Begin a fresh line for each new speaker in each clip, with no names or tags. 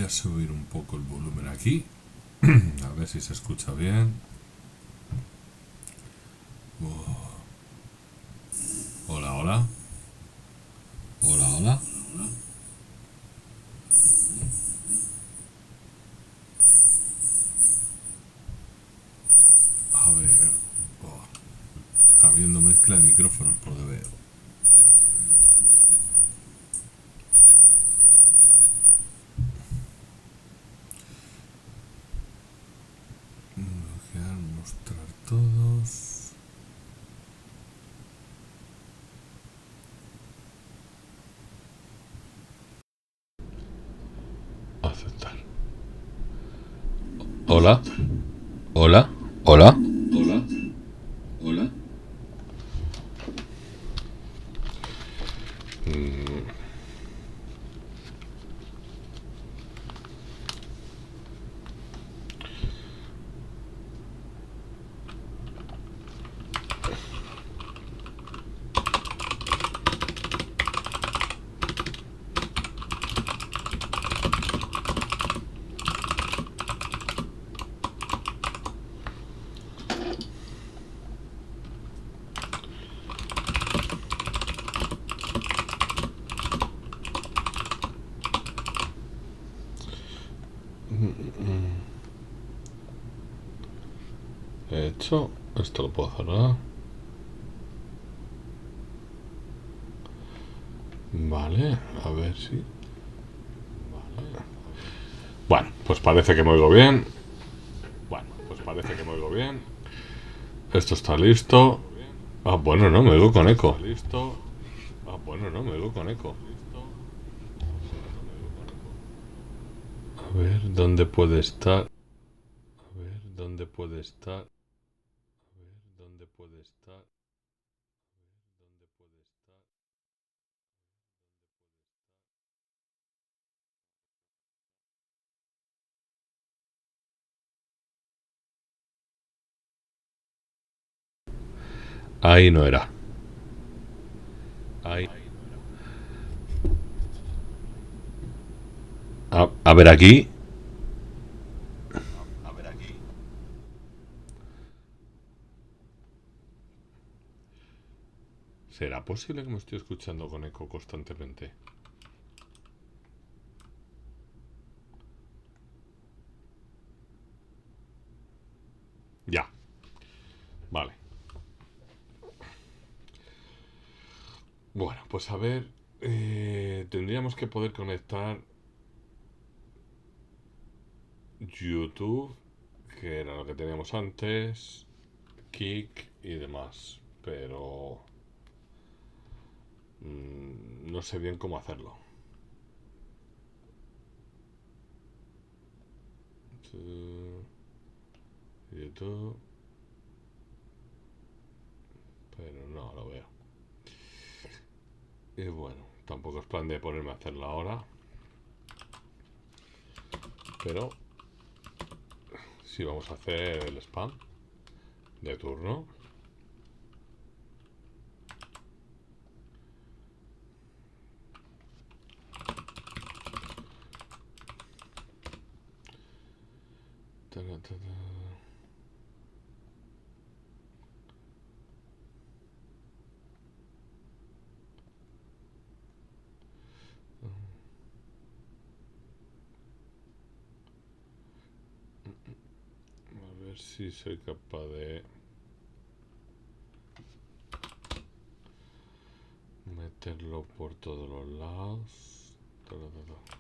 a subir un poco el volumen aquí. A ver si se escucha bien. Hola, hola. Hola, hola. A ver. Oh, está viendo mezcla de micrófonos por lo veo. Bloquear, mostrar todos. Aceptar. Hola. Hola. Hola. Hola. Hola. He hecho. Esto lo puedo cerrar. Vale, a ver si. Vale. Bueno, pues parece que me oigo bien. Bueno, pues parece que me oigo bien. Esto está listo. Ah, bueno, no, me oigo con eco. Listo. Ah, bueno, no, me oigo con eco. A ver, ¿dónde puede estar? A ver, ¿dónde puede estar? A ver, ¿dónde puede estar? ¿Dónde puede estar? Ahí no era. Ahí. A ver aquí. ¿Será posible que me estoy escuchando con eco constantemente? Ya, vale. Bueno, pues a ver, tendríamos que poder conectar YouTube, que era lo que teníamos antes, Kik y demás, pero no sé bien cómo hacerlo. YouTube, pero no lo veo. Y bueno, tampoco es plan de ponerme a hacerlo ahora, pero sí vamos a hacer el spam de turno. Ta, ta, ta, ta. A ver si soy capaz de meterlo por todos los lados. Ta, ta, ta, ta.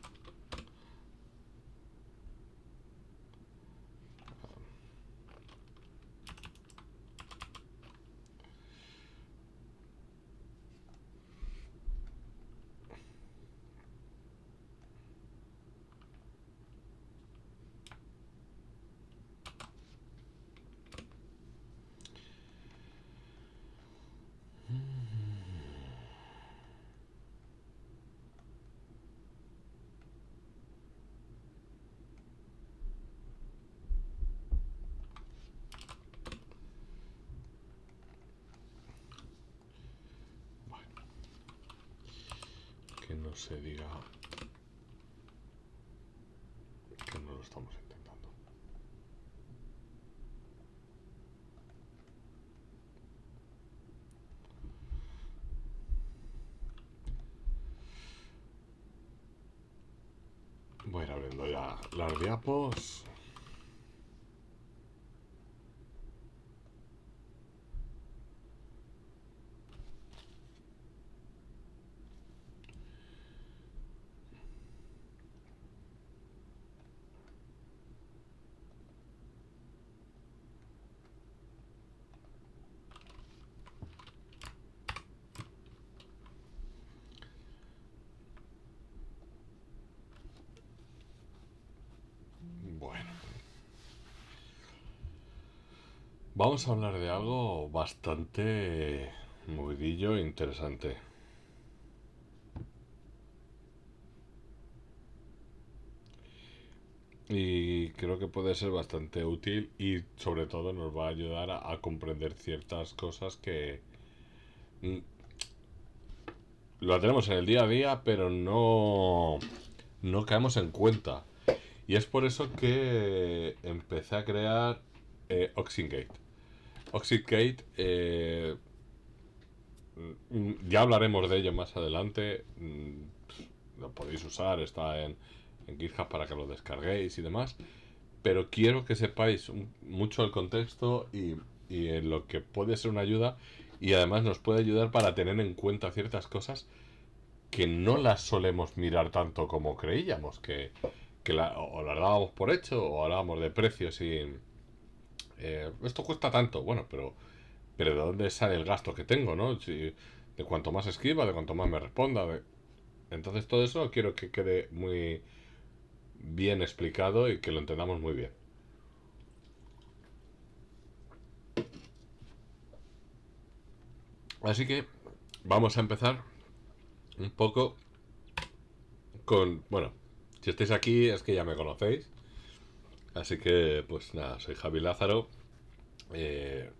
Que no se diga. Las diapos. Bueno, vamos a hablar de algo bastante movidillo e interesante. Y creo que puede ser bastante útil y sobre todo nos va a ayudar a comprender ciertas cosas que mm, lo tenemos en el día a día, pero no caemos en cuenta. Y es por eso que empecé a crear Oxygate. Oxygate, ya hablaremos de ello más adelante. Lo podéis usar, está en GitHub para que lo descarguéis y demás. Pero quiero que sepáis mucho el contexto y en lo que puede ser una ayuda. Y además nos puede ayudar para tener en cuenta ciertas cosas que no las solemos mirar tanto como creíamos. O las dábamos por hecho o hablábamos de precios y esto cuesta tanto. Bueno, pero ¿de dónde sale el gasto que tengo, no? Si, de cuanto más escriba, de cuanto más me responda. Entonces todo eso quiero que quede muy bien explicado y que lo entendamos muy bien. Así que vamos a empezar un poco con... Bueno, si estáis aquí es que ya me conocéis. Así que, pues nada, soy Javi Lázaro. Eh,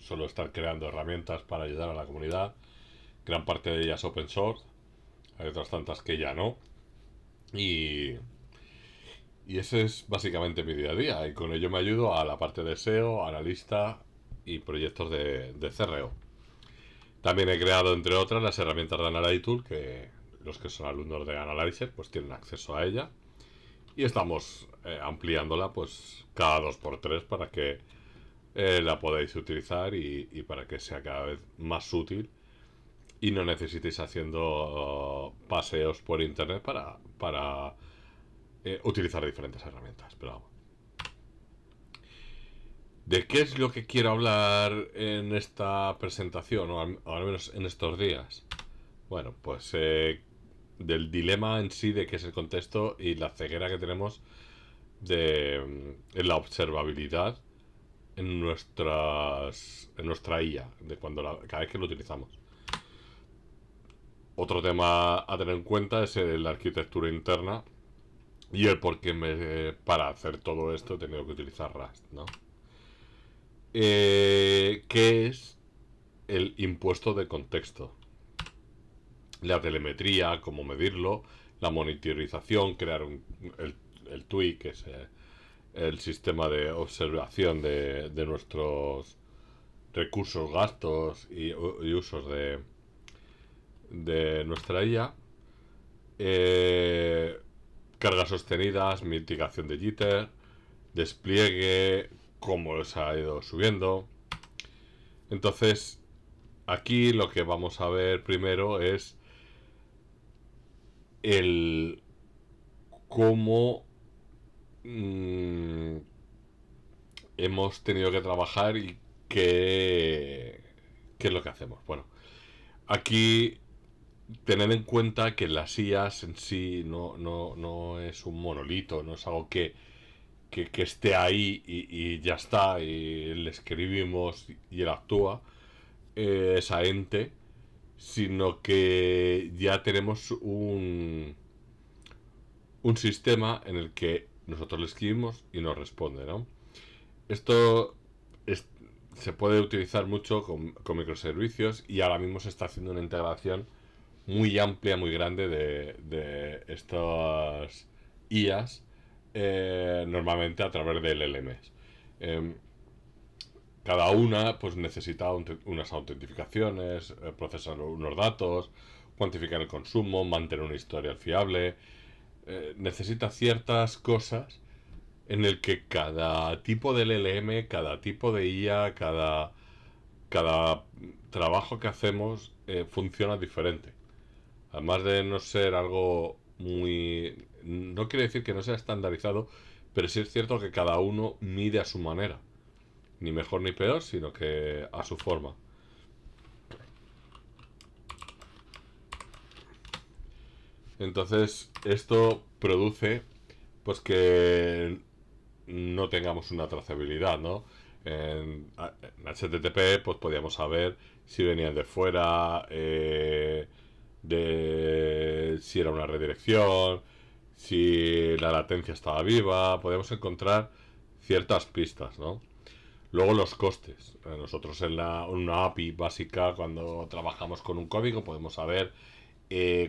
Suelo estar creando herramientas para ayudar a la comunidad. Gran parte de ellas open source. Hay otras tantas que ya no. Y ese es básicamente mi día a día. Y con ello me ayudo a la parte de SEO, analista y proyectos de CRO. También he creado, entre otras, las herramientas de Analytool, que los que son alumnos de Analyzer pues tienen acceso a ella. Y estamos ampliándola pues cada 2x3 para que la podáis utilizar y para que sea cada vez más útil y no necesitéis haciendo paseos por internet para utilizar diferentes herramientas. Pero vamos. ¿De qué es lo que quiero hablar en esta presentación o al menos en estos días? Bueno, pues del dilema en sí de qué es el contexto y la ceguera que tenemos en la observabilidad en nuestra IA, de cada vez que lo utilizamos. Otro tema a tener en cuenta es la arquitectura interna y el por qué para hacer todo esto he tenido que utilizar Rust, ¿no? ¿Qué es el impuesto de contexto? La telemetría, cómo medirlo, la monitorización, crear el TUI, que es el sistema de observación de nuestros recursos, gastos y usos de nuestra IA. Cargas sostenidas, mitigación de jitter, despliegue, cómo se ha ido subiendo. Entonces, aquí lo que vamos a ver primero es el cómo hemos tenido que trabajar y qué es lo que hacemos. Bueno, aquí tener en cuenta que las IAs en sí no es un monolito, no es algo que esté ahí y ya está, y le escribimos y él actúa, esa ente, sino que ya tenemos un sistema en el que nosotros le escribimos y nos responde, ¿no? Esto se puede utilizar mucho con microservicios y ahora mismo se está haciendo una integración muy amplia, muy grande de estas IAs, normalmente a través del LMS. Cada una pues necesita unas autentificaciones, procesar unos datos, cuantificar el consumo, mantener una historia fiable, necesita ciertas cosas en el que cada tipo de LLM, cada tipo de IA, cada trabajo que hacemos funciona diferente. Además de no ser algo muy... No quiere decir que no sea estandarizado, pero sí es cierto que cada uno mide a su manera. Ni mejor ni peor, sino que a su forma. Entonces, esto produce pues que no tengamos una trazabilidad, ¿no? En HTTP pues podíamos saber si venían de fuera, de si era una redirección, si la latencia estaba viva, podíamos encontrar ciertas pistas, ¿no? Luego los costes. Nosotros en una API básica, cuando trabajamos con un código, podemos saber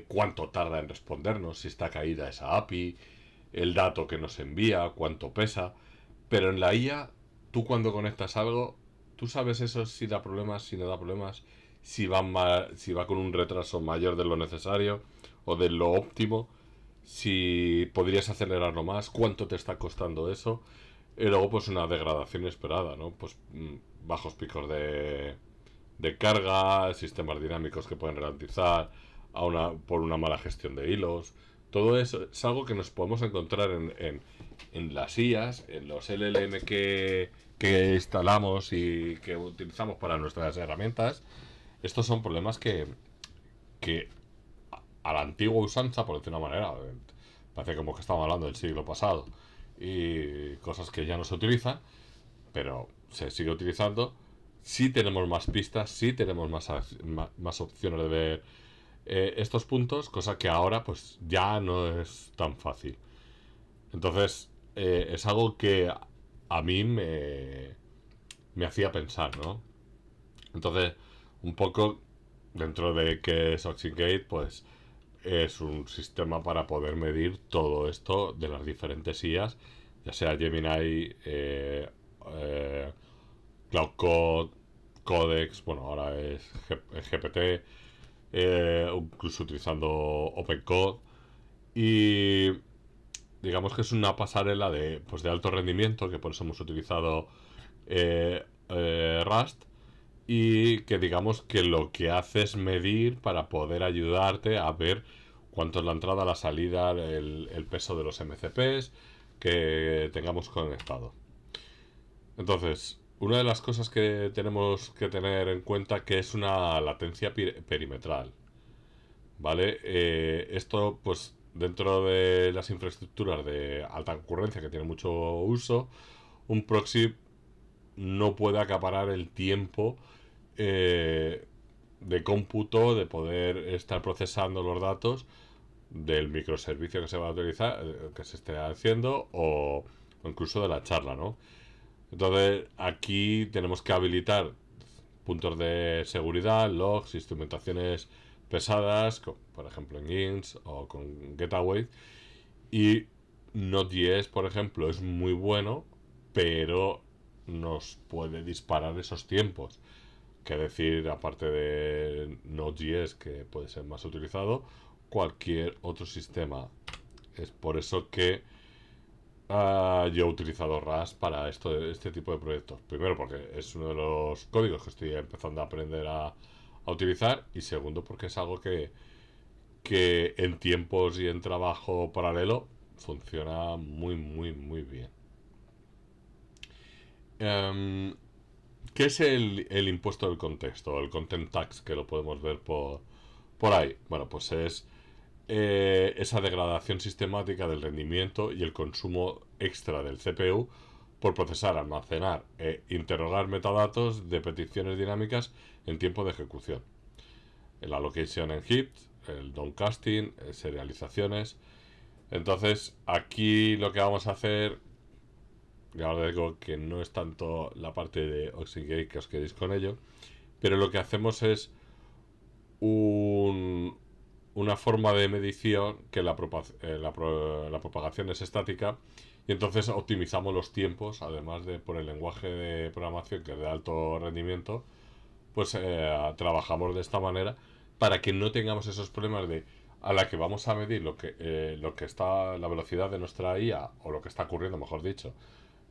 cuánto tarda en respondernos, si está caída esa API, el dato que nos envía, cuánto pesa. Pero en la IA, tú cuando conectas algo, tú sabes eso si da problemas, si no da problemas, si va con un retraso mayor de lo necesario o de lo óptimo, si podrías acelerarlo más, cuánto te está costando eso. Y luego pues una degradación esperada, ¿no? Pues bajos picos de carga, sistemas dinámicos que pueden ralentizar por una mala gestión de hilos. Todo eso es algo que nos podemos encontrar en las IAs, en los LLM que instalamos y que utilizamos para nuestras herramientas. Estos son problemas que a la antigua usanza, por decir una manera, parece como que estamos hablando del siglo pasado, y cosas que ya no se utilizan, pero se sigue utilizando. Sí tenemos más pistas, sí tenemos más opciones de ver estos puntos, cosa que ahora pues ya no es tan fácil. Entonces es algo que a mí me hacía pensar, ¿no? Entonces, un poco dentro de que es Oxygate, pues es un sistema para poder medir todo esto de las diferentes IAs, ya sea Gemini, Cloud Code, Codex, bueno, ahora es GPT, incluso utilizando OpenCode. Y digamos que es una pasarela de alto rendimiento, que por eso hemos utilizado Rust, y que digamos que lo que hace es medir para poder ayudarte a ver cuánto es la entrada, la salida, el peso de los MCPs que tengamos conectado. Entonces, una de las cosas que tenemos que tener en cuenta que es una latencia perimetral, ¿vale? Esto, pues, dentro de las infraestructuras de alta concurrencia que tiene mucho uso, un proxy no puede acaparar el tiempo de cómputo, de poder estar procesando los datos del microservicio que se va a utilizar, que se esté haciendo, o incluso de la charla, ¿no? Entonces, aquí tenemos que habilitar puntos de seguridad, logs, instrumentaciones pesadas, por ejemplo en GINS o con Getaway. Y Node.js, por ejemplo, es muy bueno, pero nos puede disparar esos tiempos. Que decir, aparte de Node.js, que puede ser más utilizado, cualquier otro sistema. Es por eso que yo he utilizado Rust para este tipo de proyectos. Primero porque es uno de los códigos que estoy empezando a aprender a utilizar, y segundo porque es algo que en tiempos y en trabajo paralelo funciona muy, muy, muy bien. Um, ¿Qué es el impuesto del contexto? El content tax, que lo podemos ver por ahí. Bueno, pues es esa degradación sistemática del rendimiento y el consumo extra del CPU por procesar, almacenar e interrogar metadatos de peticiones dinámicas en tiempo de ejecución. El allocation en heaps, el downcasting, serializaciones. Entonces, aquí lo que vamos a hacer, y ahora digo que no es tanto la parte de Oxygate que os quedéis con ello, pero lo que hacemos es una forma de medición que la propagación es estática, y entonces optimizamos los tiempos, además de por el lenguaje de programación que es de alto rendimiento, pues trabajamos de esta manera para que no tengamos esos problemas de a la que vamos a medir lo que está la velocidad de nuestra IA, o lo que está ocurriendo, mejor dicho,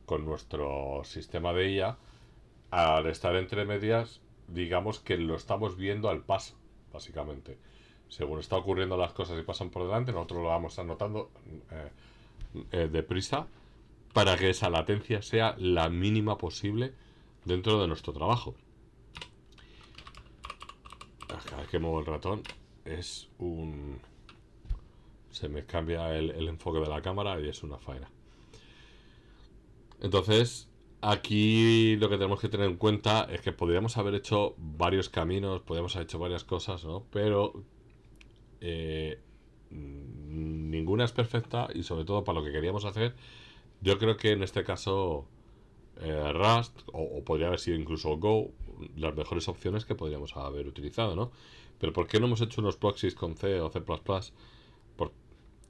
con nuestro sistema de IA, al estar entre medias, digamos que lo estamos viendo al paso, básicamente. Según está ocurriendo las cosas y pasan por delante, nosotros lo vamos anotando deprisa, para que esa latencia sea la mínima posible dentro de nuestro trabajo. Cada vez que muevo el ratón es un... se me cambia el enfoque de la cámara y es una faena. Entonces, aquí lo que tenemos que tener en cuenta es que podríamos haber hecho varios caminos, podríamos haber hecho varias cosas, ¿no? Pero ninguna es perfecta, y sobre todo para lo que queríamos hacer, yo creo que en este caso Rust, o podría haber sido incluso Go, las mejores opciones que podríamos haber utilizado, ¿no? Pero ¿por qué no hemos hecho unos proxies con C o C++? Por,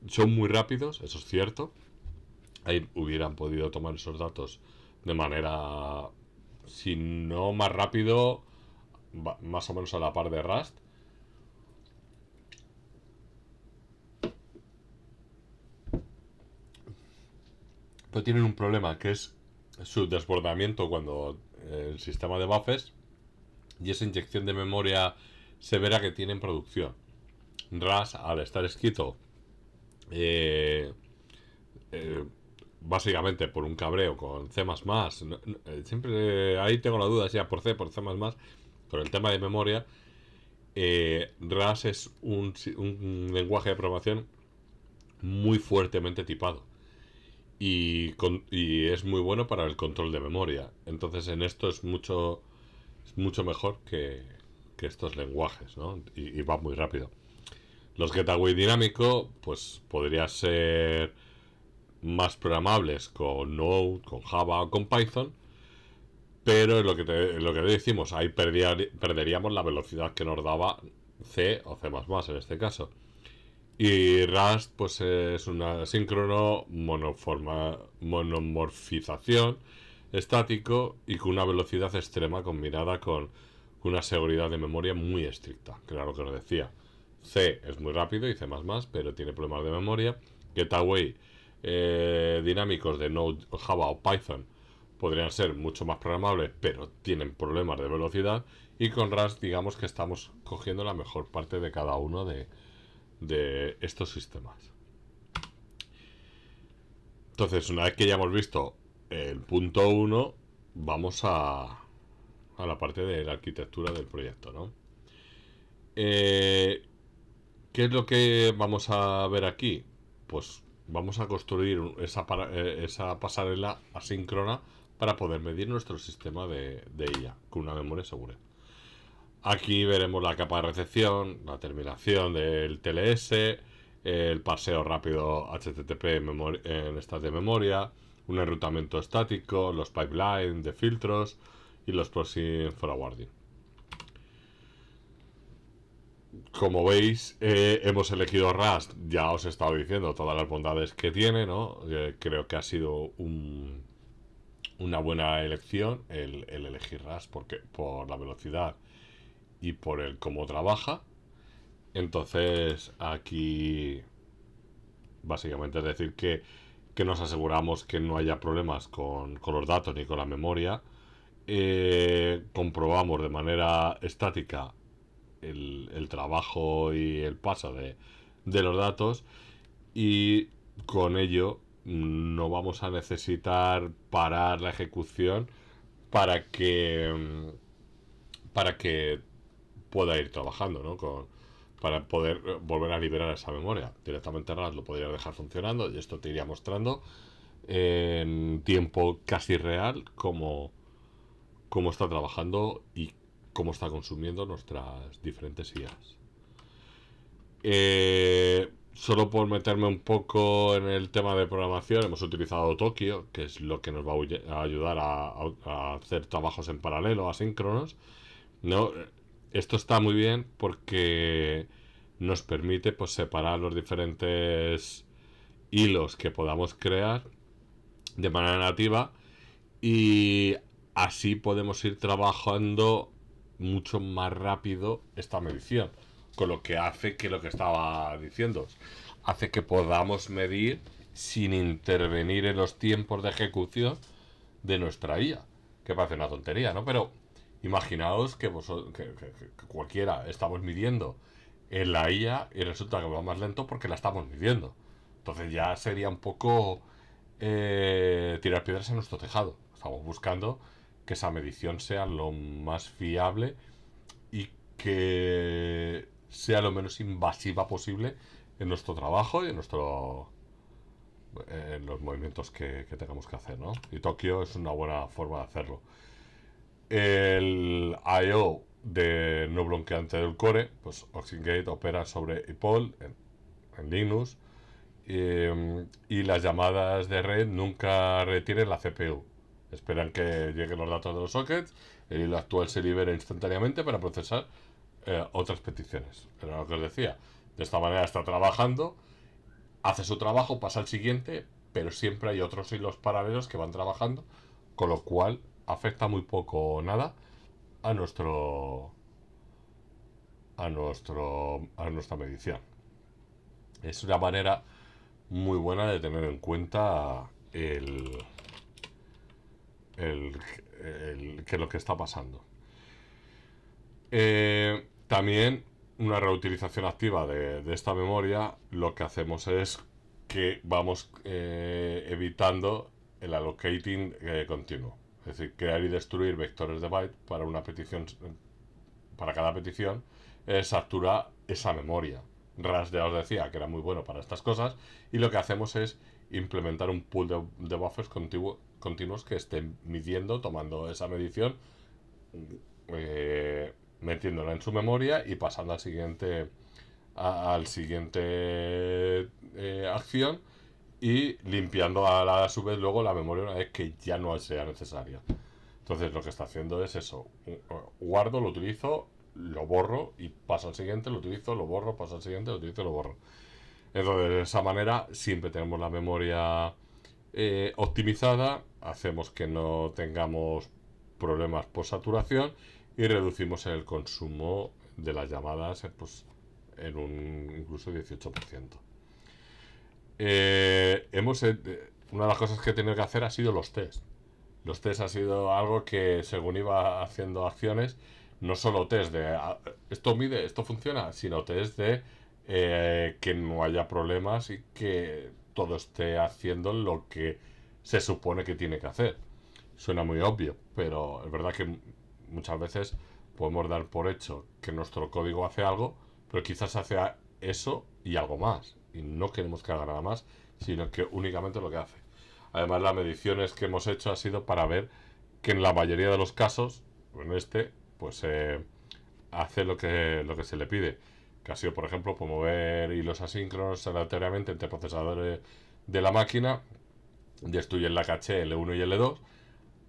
son muy rápidos, eso es cierto. Ahí hubieran podido tomar esos datos de manera, si no más rápido, más o menos a la par de Rust. Pero tienen un problema, que es su desbordamiento cuando el sistema de buffers y esa inyección de memoria severa que tiene en producción. Rust, al estar escrito eh, eh, básicamente por un cabreo con C++, siempre ahí tengo la duda si por C, por C++, con el tema de memoria, Rust es un lenguaje de programación muy fuertemente tipado. Y es muy bueno para el control de memoria. Entonces en esto es mucho mejor que estos lenguajes, ¿no? Y va muy rápido. Los Getaway dinámico, pues podría ser más programables con Node, con Java o con Python, pero lo que decimos, ahí perderíamos la velocidad que nos daba C o C++ en este caso. Y Rust pues es una síncrono monomorfización estático y con una velocidad extrema combinada con una seguridad de memoria muy estricta, que era lo que os decía. C es muy rápido y C++, pero tiene problemas de memoria. Getaway dinámicos de Node, Java o Python podrían ser mucho más programables, pero tienen problemas de velocidad. Y con Rust digamos que estamos cogiendo la mejor parte de cada uno de estos sistemas. Entonces, una vez que ya hemos visto el punto 1, vamos a la parte de la arquitectura del proyecto, ¿no? ¿Qué es lo que vamos a ver aquí? Pues vamos a construir esa pasarela asíncrona para poder medir nuestro sistema de IA con una memoria segura. Aquí veremos la capa de recepción, la terminación del TLS, el paseo rápido HTTP en estado de memoria, un enrutamiento estático, los pipelines de filtros y los proxy forwarding. Como veis, hemos elegido Rust. Ya os he estado diciendo todas las bondades que tiene, ¿no? Creo que ha sido una buena elección el elegir Rust por la velocidad y por el cómo trabaja. Entonces, aquí básicamente es decir que nos aseguramos que no haya problemas con los datos ni con la memoria. Comprobamos de manera estática el trabajo y el paso de los datos, y con ello no vamos a necesitar parar la ejecución para que pueda ir trabajando, ¿no? Para poder volver a liberar esa memoria. Directamente RAS lo podrías dejar funcionando y esto te iría mostrando en tiempo casi real cómo está trabajando y cómo está consumiendo nuestras diferentes IAs. Solo por meterme un poco en el tema de programación, hemos utilizado Tokio, que es lo que nos va a ayudar a hacer trabajos en paralelo, asíncronos. No, esto está muy bien porque nos permite pues separar los diferentes hilos que podamos crear de manera nativa, y así podemos ir trabajando mucho más rápido esta medición. Con lo que hace que lo que estaba diciendo, hace que podamos medir sin intervenir en los tiempos de ejecución de nuestra IA. Que parece una tontería, ¿no? Pero imaginaos que, que cualquiera estamos midiendo en la IA y resulta que va más lento porque la estamos midiendo. Entonces ya sería un poco tirar piedras en nuestro tejado. Estamos buscando que esa medición sea lo más fiable y que sea lo menos invasiva posible en nuestro trabajo y en los movimientos que tengamos que hacer, ¿no? Y Tokio es una buena forma de hacerlo. El I/O de no bloqueante del core, pues OxyGate opera sobre EPOL en Linux, y las llamadas de red nunca retienen la CPU. Esperan que lleguen los datos de los sockets, el hilo actual se libera instantáneamente para procesar otras peticiones. Era lo que os decía. De esta manera está trabajando, hace su trabajo, pasa al siguiente, pero siempre hay otros hilos paralelos que van trabajando, con lo cual afecta muy poco o nada a a nuestra medición. Es una manera muy buena de tener en cuenta qué es lo que está pasando. También una reutilización activa de esta memoria, lo que hacemos es que vamos evitando el allocating continuo. Es decir, crear y destruir vectores de byte para una petición, para cada petición, satura esa memoria. RAS ya os decía que era muy bueno para estas cosas, y lo que hacemos es implementar un pool de buffers continuos que estén midiendo, tomando esa medición, metiéndola en su memoria y pasando al siguiente acción, y limpiando a su vez luego la memoria una vez que ya no sea necesaria. Entonces lo que está haciendo es eso: guardo, lo utilizo, lo borro y paso al siguiente, lo utilizo, lo borro, paso al siguiente, lo utilizo, lo borro. Entonces de esa manera siempre tenemos la memoria optimizada, hacemos que no tengamos problemas por saturación y reducimos el consumo de las llamadas pues, en un incluso 18%. Una de las cosas que he tenido que hacer ha sido los test. Los test ha sido algo que según iba haciendo acciones, no solo test de esto mide, esto funciona, sino test de que no haya problemas y que todo esté haciendo lo que se supone que tiene que hacer. Suena muy obvio, pero es verdad que muchas veces podemos dar por hecho que nuestro código hace algo, pero quizás hace eso y algo más. Y no queremos que haga nada más, sino que únicamente lo que hace. Además, las mediciones que hemos hecho ha sido para ver que en la mayoría de los casos, en pues hace lo que se le pide. Que ha sido, por ejemplo, mover hilos asíncronos aleatoriamente entre procesadores de la máquina, destruyen la caché L1 y L2,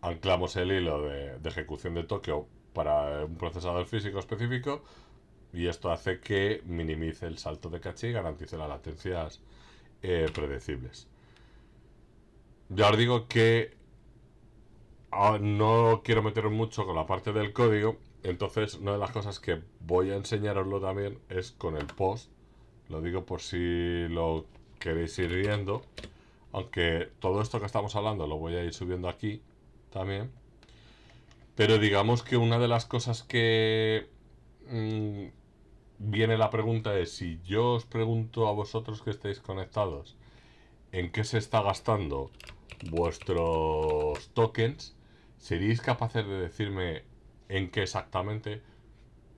anclamos el hilo de ejecución de Tokio para un procesador físico específico, y esto hace que minimice el salto de caché y garantice las latencias predecibles. Ya os digo que no quiero meter mucho con la parte del código, entonces una de las cosas que voy a enseñaroslo también es con el post. Lo digo por si lo queréis ir viendo, aunque todo esto que estamos hablando lo voy a ir subiendo aquí también. Pero digamos que una de las cosas que viene la pregunta es: si yo os pregunto a vosotros que estáis conectados en qué se está gastando vuestros tokens, ¿seríais capaces de decirme en qué exactamente?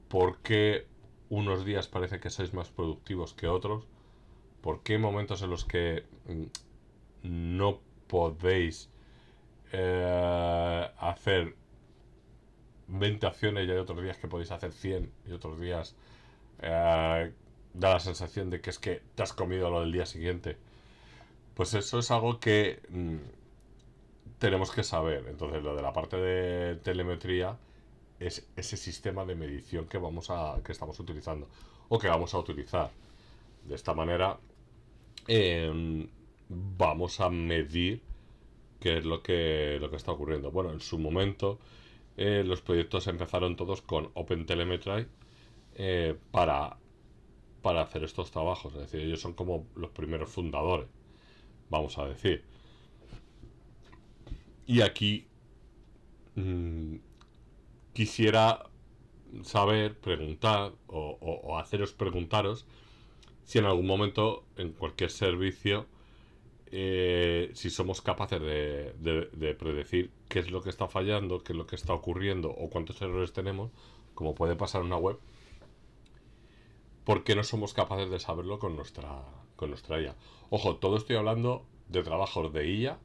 ¿Por qué unos días parece que sois más productivos que otros? ¿Por qué hay momentos en los que no podéis hacer 20 acciones y hay otros días que podéis hacer 100 y otros días da la sensación de que es que te has comido lo del día siguiente? Pues eso es algo que tenemos que saber. Entonces, lo de la parte de telemetría es ese sistema de medición que estamos utilizando o que vamos a utilizar. De esta manera vamos a medir qué es lo que está ocurriendo. Bueno, en su momento los proyectos empezaron todos con OpenTelemetry para para hacer estos trabajos. Es decir, ellos son como los primeros fundadores, vamos a decir. Y aquí quisiera saber, preguntar o haceros preguntaros si en algún momento en cualquier servicio si somos capaces de predecir qué es lo que está fallando, qué es lo que está ocurriendo o cuántos errores tenemos, como puede pasar en una web, porque no somos capaces de saberlo con nuestra IA. Ojo, todo estoy hablando de trabajos de IA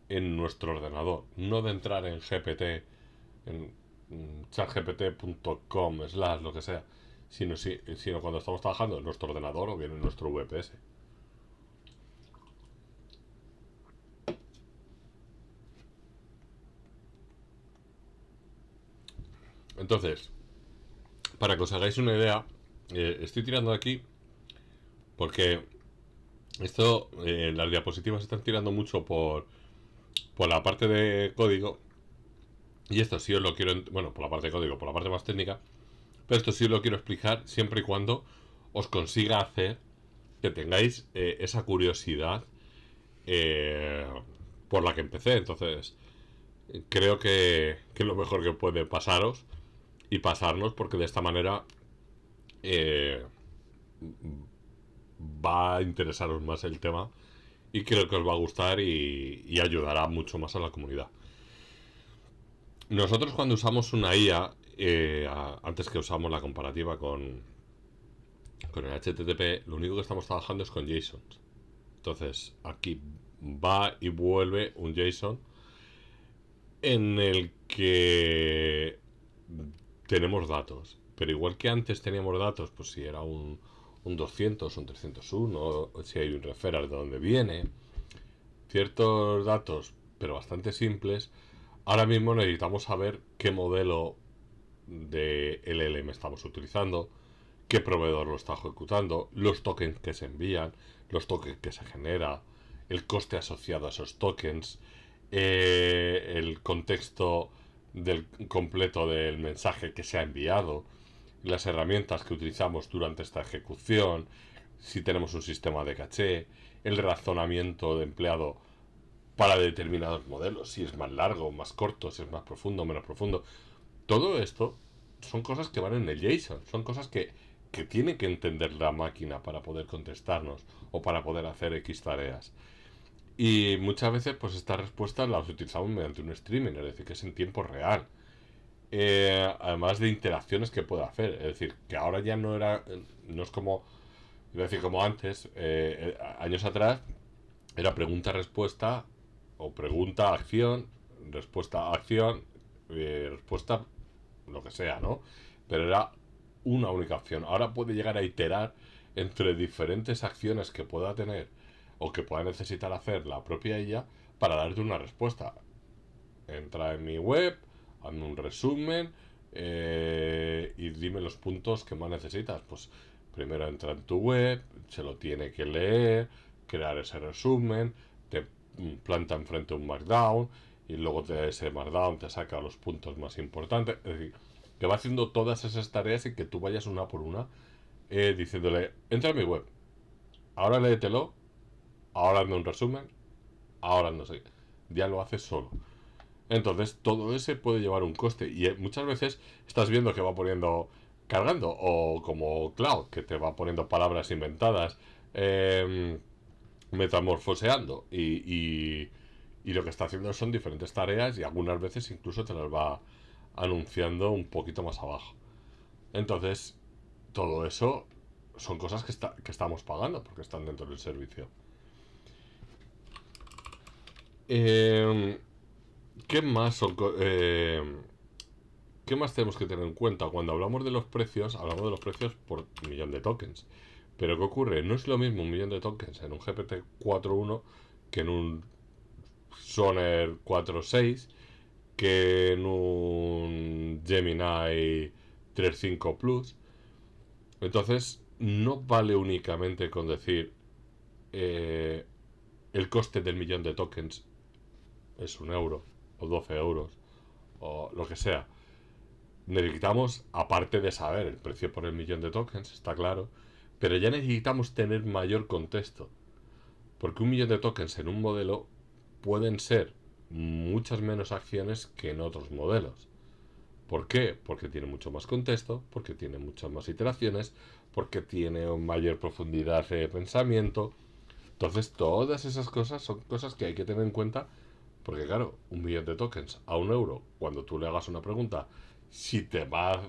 en nuestro ordenador, no de entrar en GPT, en chatgpt.com slash lo que sea, sino cuando estamos trabajando en nuestro ordenador o bien en nuestro VPS. Entonces, para que os hagáis una idea, estoy tirando aquí porque las diapositivas están tirando mucho por la parte de código. Y esto sí os lo quiero, bueno, por la parte de código, por la parte más técnica, pero esto sí os lo quiero explicar siempre y cuando os consiga hacer que tengáis esa curiosidad eh, por la que empecé. Entonces, creo que es lo mejor que puede pasaros y pasarnos, porque de esta manera eh, va a interesaros más el tema y creo que os va a gustar y ayudará mucho más a la comunidad. Nosotros cuando usamos una IA, antes que usamos la comparativa con el HTTP, lo único que estamos trabajando es con JSON. Entonces aquí va y vuelve un JSON en el que tenemos datos. Pero igual que antes teníamos datos, pues si era un 200, un 301, si hay un referral de dónde viene, ciertos datos, pero bastante simples. Ahora mismo necesitamos saber qué modelo de LLM estamos utilizando, qué proveedor lo está ejecutando, los tokens que se envían, los tokens que se genera, el coste asociado a esos tokens, el contexto del completo del mensaje que se ha enviado, las herramientas que utilizamos durante esta ejecución, si tenemos un sistema de caché, el razonamiento de empleado para determinados modelos, si es más largo, más corto, si es más profundo, menos profundo. Todo esto son cosas que van en el JSON, son cosas que tiene que entender la máquina para poder contestarnos o para poder hacer X tareas. Y muchas veces pues estas respuestas las utilizamos mediante un streaming, es decir, que es en tiempo real. Además de interacciones que puede hacer, es decir, que ahora ya no es como, iba a decir como antes, años atrás, era pregunta-respuesta o pregunta-acción, respuesta-acción, respuesta lo que sea, ¿no? Pero era una única acción. Ahora puede llegar a iterar entre diferentes acciones que pueda tener o que pueda necesitar hacer la propia ella para darte una respuesta. Entra en mi web, hazme un resumen y dime los puntos que más necesitas. Pues primero entra en tu web, se lo tiene que leer, crear ese resumen, te planta enfrente un markdown y luego de ese markdown te saca los puntos más importantes. Es decir, que va haciendo todas esas tareas y que tú vayas una por una diciéndole, entra en mi web, ahora léetelo, ahora hazme un resumen, ahora no sé, ya lo hace solo. Entonces todo ese puede llevar un coste y muchas veces estás viendo que va poniendo cargando o como Cloud que te va poniendo palabras inventadas metamorfoseando y lo que está haciendo son diferentes tareas y algunas veces incluso te las va anunciando un poquito más abajo. Entonces todo eso son cosas que estamos pagando porque están dentro del servicio. Eh, ¿Qué más son ¿Qué más tenemos que tener en cuenta? Cuando hablamos de los precios, hablamos de los precios por millón de tokens. Pero ¿qué ocurre? No es lo mismo un millón de tokens en un GPT 4.1 que en un Sonar 4.6 que en un Gemini 3.5 Plus. Entonces, no vale únicamente con decir el coste del millón de tokens es 1 euro o 12 euros o lo que sea. Necesitamos, aparte de saber el precio por el millón de tokens, está claro, pero ya necesitamos tener mayor contexto, porque 1 millón de tokens en un modelo pueden ser muchas menos acciones que en otros modelos. ¿Por qué? Porque tiene mucho más contexto, porque tiene muchas más iteraciones, porque tiene mayor profundidad de pensamiento. Entonces, todas esas cosas son cosas que hay que tener en cuenta, porque claro, 1 millón de tokens a 1 euro, cuando tú le hagas una pregunta, si te va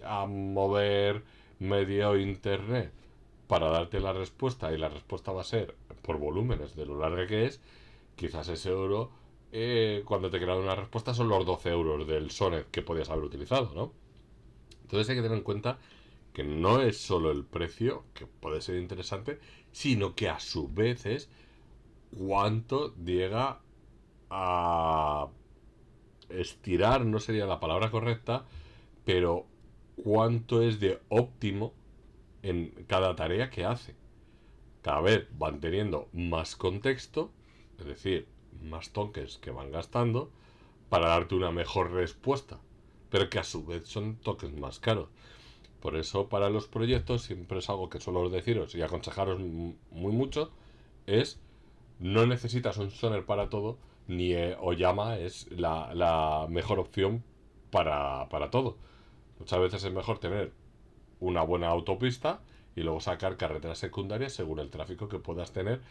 a mover medio internet para darte la respuesta, y la respuesta va a ser por volúmenes de lo larga que es, quizás ese euro, cuando te crean una respuesta, son los 12 euros del Sonnet que podías haber utilizado, ¿no? Entonces hay que tener en cuenta que no es solo el precio, que puede ser interesante, sino que a su vez es cuánto llega a estirar, no sería la palabra correcta, pero cuánto es de óptimo en cada tarea que hace. Cada vez van teniendo más contexto, es decir, más tokens que van gastando para darte una mejor respuesta, pero que a su vez son tokens más caros. Por eso para los proyectos siempre es algo que suelo deciros y aconsejaros muy mucho, es no necesitas un sonar para todo, ni Oyama es la mejor opción para todo. Muchas veces es mejor tener una buena autopista y luego sacar carreteras secundarias según el tráfico que puedas tener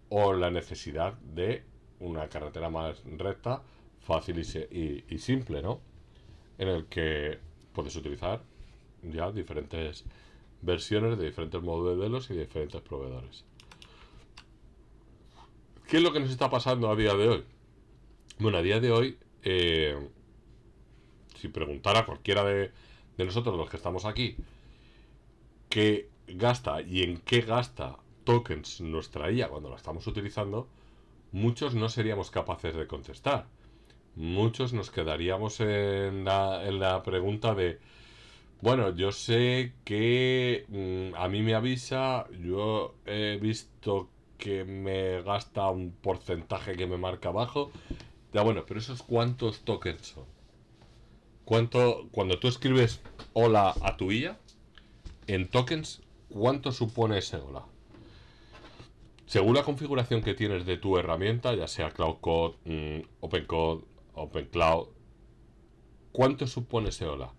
o la necesidad de una carretera más recta, fácil y simple, ¿no? En el que puedes utilizar ya diferentes versiones de diferentes modelos y de diferentes proveedores. ¿Qué es lo que nos está pasando a día de hoy? Bueno, a día de hoy, si preguntara a cualquiera de nosotros, los que estamos aquí, qué gasta y en qué gasta tokens nuestra IA cuando la estamos utilizando, muchos no seríamos capaces de contestar. Muchos nos quedaríamos en la pregunta de, bueno, yo sé que a mí me avisa, yo he visto que me gasta un porcentaje que me marca abajo. Ya bueno, pero esos cuántos tokens son. Cuando tú escribes hola a tu IA, en tokens, ¿cuánto supone ese hola? Según la configuración que tienes de tu herramienta, ya sea Cloud Code, OpenCode, OpenCloud, ¿cuánto supone ese hola?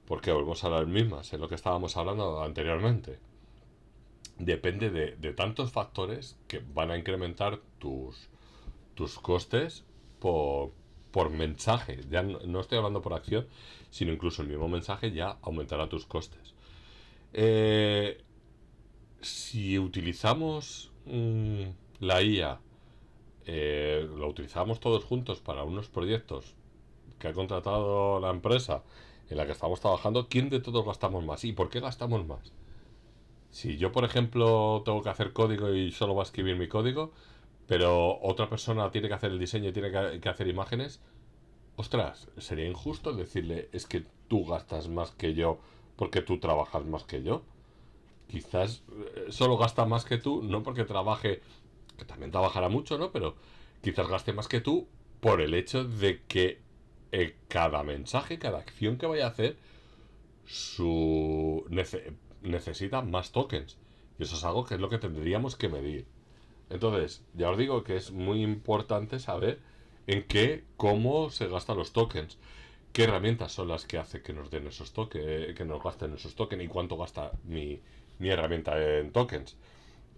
Porque volvemos a las mismas, en lo que estábamos hablando anteriormente. Depende de tantos factores que van a incrementar tus costes por mensaje. Ya no estoy hablando por acción, sino incluso el mismo mensaje ya aumentará tus costes. Si utilizamos la IA, lo utilizamos todos juntos para unos proyectos que ha contratado la empresa en la que estamos trabajando, ¿quién de todos gastamos más? ¿Y por qué gastamos más? Si yo, por ejemplo, tengo que hacer código y solo va a escribir mi código, pero otra persona tiene que hacer el diseño y tiene que hacer imágenes, ostras, sería injusto decirle es que tú gastas más que yo porque tú trabajas más que yo. Quizás solo gasta más que tú, no porque trabaje, que también trabajará mucho, ¿no? Pero quizás gaste más que tú por el hecho de que cada mensaje, cada acción que vaya a hacer, necesita más tokens. Y eso es algo que es lo que tendríamos que medir. Entonces, ya os digo que es muy importante saber en qué, cómo se gastan los tokens, qué herramientas son las que hace que nos den esos tokens, que nos gasten esos tokens y cuánto gasta mi herramienta en tokens.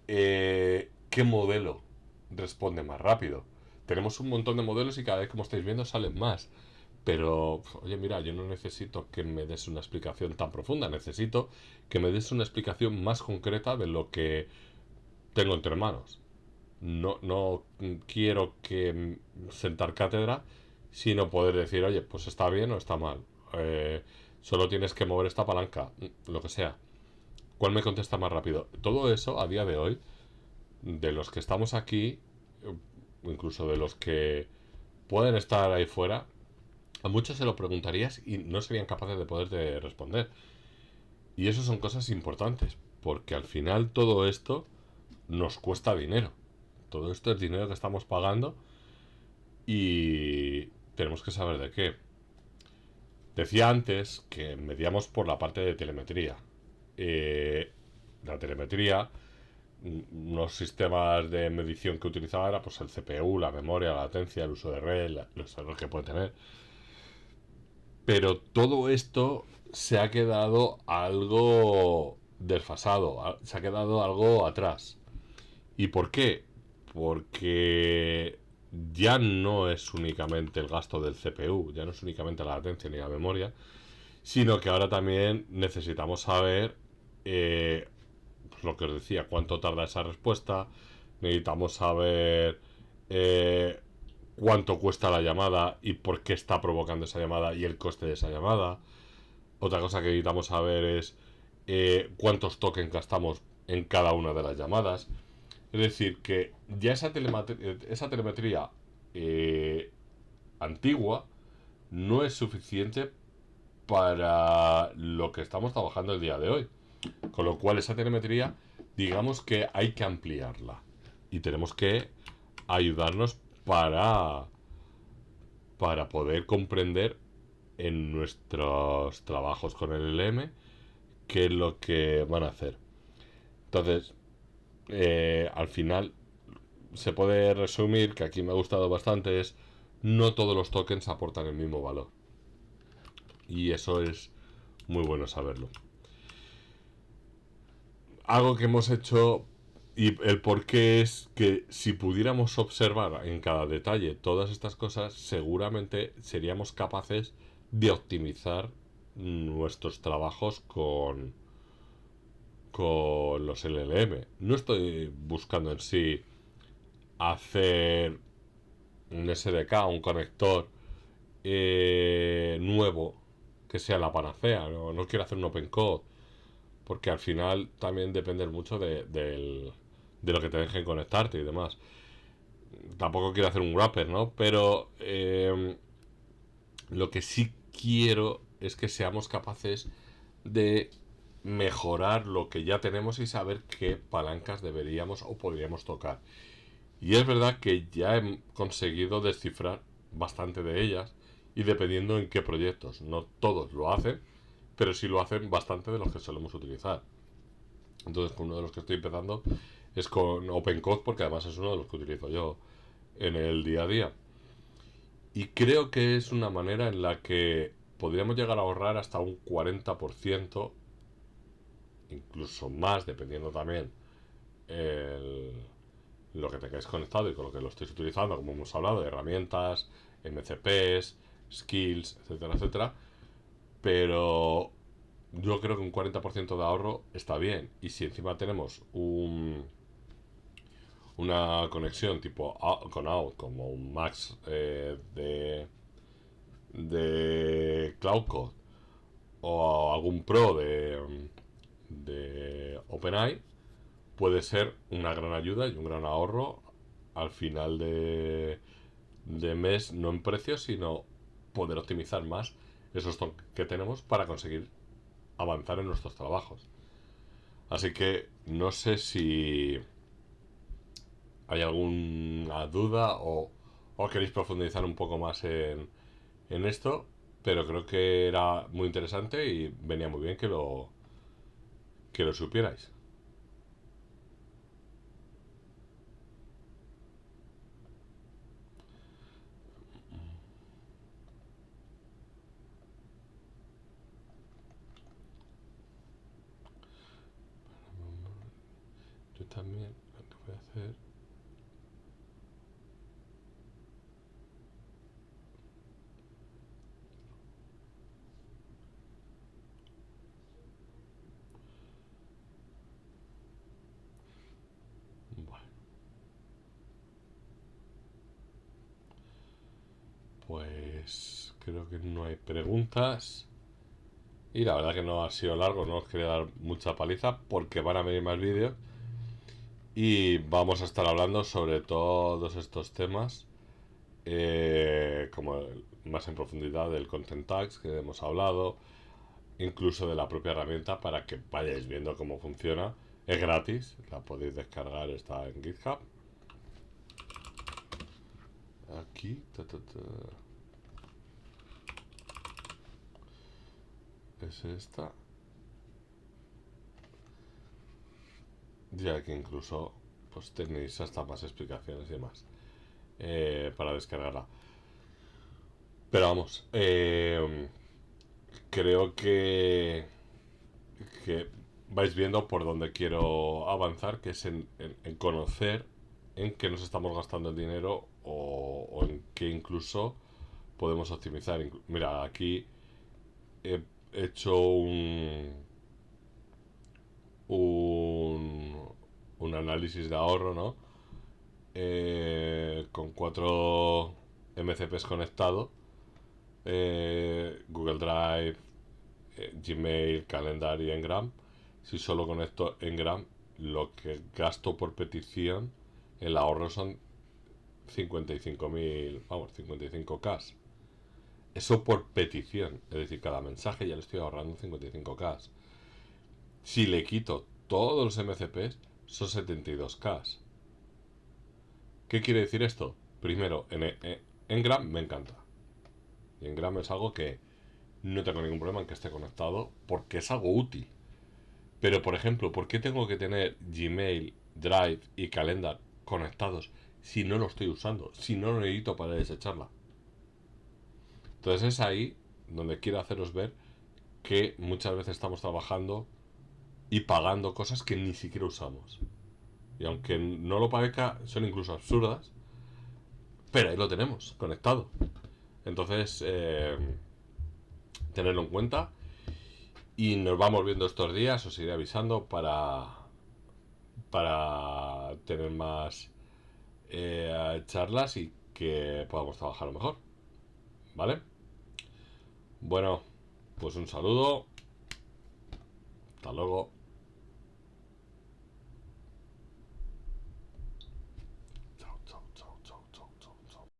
¿Qué modelo responde más rápido? Tenemos un montón de modelos y cada vez, como estáis viendo, salen más. Pero, oye, mira, yo no necesito que me des una explicación tan profunda. Necesito que me des una explicación más concreta de lo que tengo entre manos. No quiero que sentar cátedra, sino poder decir, oye, pues está bien o está mal. Solo tienes que mover esta palanca, lo que sea. ¿Cuál me contesta más rápido? Todo eso, a día de hoy, de los que estamos aquí, incluso de los que pueden estar ahí fuera, a muchos se lo preguntarías y no serían capaces de poderte responder. Y eso son cosas importantes, porque al final todo esto nos cuesta dinero. Todo esto es dinero que estamos pagando y tenemos que saber de qué. Decía antes que medíamos por la parte de telemetría. la telemetría, unos sistemas de medición que utilizaba era pues el CPU, la memoria, la latencia, el uso de red, los errores que puede tener. Pero todo esto se ha quedado algo desfasado, se ha quedado algo atrás. ¿Y por qué? Porque ya no es únicamente el gasto del CPU, ya no es únicamente la latencia ni la memoria, sino que ahora también necesitamos saber, pues lo que os decía, cuánto tarda esa respuesta, necesitamos saber eh, cuánto cuesta la llamada y por qué está provocando esa llamada y el coste de esa llamada. Otra cosa que necesitamos saber es cuántos tokens gastamos en cada una de las llamadas. Es decir, que ya esa telemetría antigua no es suficiente para lo que estamos trabajando el día de hoy. Con lo cual esa telemetría, digamos que hay que ampliarla. Y tenemos que ayudarnos para poder comprender en nuestros trabajos con el LM qué es lo que van a hacer. Entonces, al final se puede resumir que aquí me ha gustado bastante es no todos los tokens aportan el mismo valor. Y eso es muy bueno saberlo. Algo que hemos hecho y el por qué es que si pudiéramos observar en cada detalle todas estas cosas, seguramente seríamos capaces de optimizar nuestros trabajos con los LLM. No estoy buscando en sí hacer un SDK, un conector nuevo que sea la panacea. No quiero hacer un open code porque al final también depende mucho de lo que te dejen conectarte y demás. Tampoco quiero hacer un wrapper, ¿no? Pero lo que sí quiero es que seamos capaces de mejorar lo que ya tenemos y saber qué palancas deberíamos o podríamos tocar. Y es verdad que ya he conseguido descifrar bastante de ellas y dependiendo en qué proyectos. No todos lo hacen, pero sí lo hacen bastante de los que solemos utilizar. Entonces, uno de los que estoy empezando es con OpenCode porque además es uno de los que utilizo yo en el día a día. Y creo que es una manera en la que podríamos llegar a ahorrar hasta un 40%, incluso más, dependiendo también lo que tengáis conectado y con lo que lo estéis utilizando, como hemos hablado, de herramientas, MCPs, skills, etcétera, etcétera. Pero yo creo que un 40% de ahorro está bien. Y si encima tenemos una conexión tipo con out, como un Max de Cloud Code o algún Pro de OpenAI, puede ser una gran ayuda y un gran ahorro al final de mes, no en precio, sino poder optimizar más esos que tenemos para conseguir avanzar en nuestros trabajos. Así que no sé si hay alguna duda o queréis profundizar un poco más en esto, pero creo que era muy interesante y venía muy bien que lo supierais. Yo también lo que voy a hacer. Bueno, pues creo que no hay preguntas. Y la verdad que no ha sido largo, no os quería dar mucha paliza porque van a venir más vídeos. Y vamos a estar hablando sobre todos estos temas, como más en profundidad del Content Tags que hemos hablado, incluso de la propia herramienta para que vayáis viendo cómo funciona. Es gratis, la podéis descargar, está en GitHub. Aquí, es esta. ya que incluso pues tenéis hasta más explicaciones y demás para descargarla. Pero vamos, creo que vais viendo por dónde quiero avanzar, que es en conocer en qué nos estamos gastando el dinero o en qué incluso podemos optimizar. Mira, aquí he hecho un, un análisis de ahorro, ¿no? Con 4 MCPs conectados, Google Drive, Gmail, Calendar y Ngram. Si solo conecto Ngram, lo que gasto por petición, el ahorro son 55.000, vamos, 55K. Eso por petición, es decir, cada mensaje ya le estoy ahorrando 55K. Si le quito todos los MCPs, son 72K. ¿Qué quiere decir esto? Primero, en Gram me encanta. Y en Gram es algo que no tengo ningún problema en que esté conectado porque es algo útil. Pero, por ejemplo, ¿por qué tengo que tener Gmail, Drive y Calendar conectados si no lo estoy usando? Si no lo necesito para desecharla. Entonces es ahí donde quiero haceros ver que muchas veces estamos trabajando y pagando cosas que ni siquiera usamos. Y aunque no lo parezca, son incluso absurdas, pero ahí lo tenemos, conectado. Entonces, tenerlo en cuenta. Y nos vamos viendo estos días, os iré avisando para tener más charlas y que podamos trabajar mejor. ¿Vale? Bueno, pues un saludo. Hasta luego.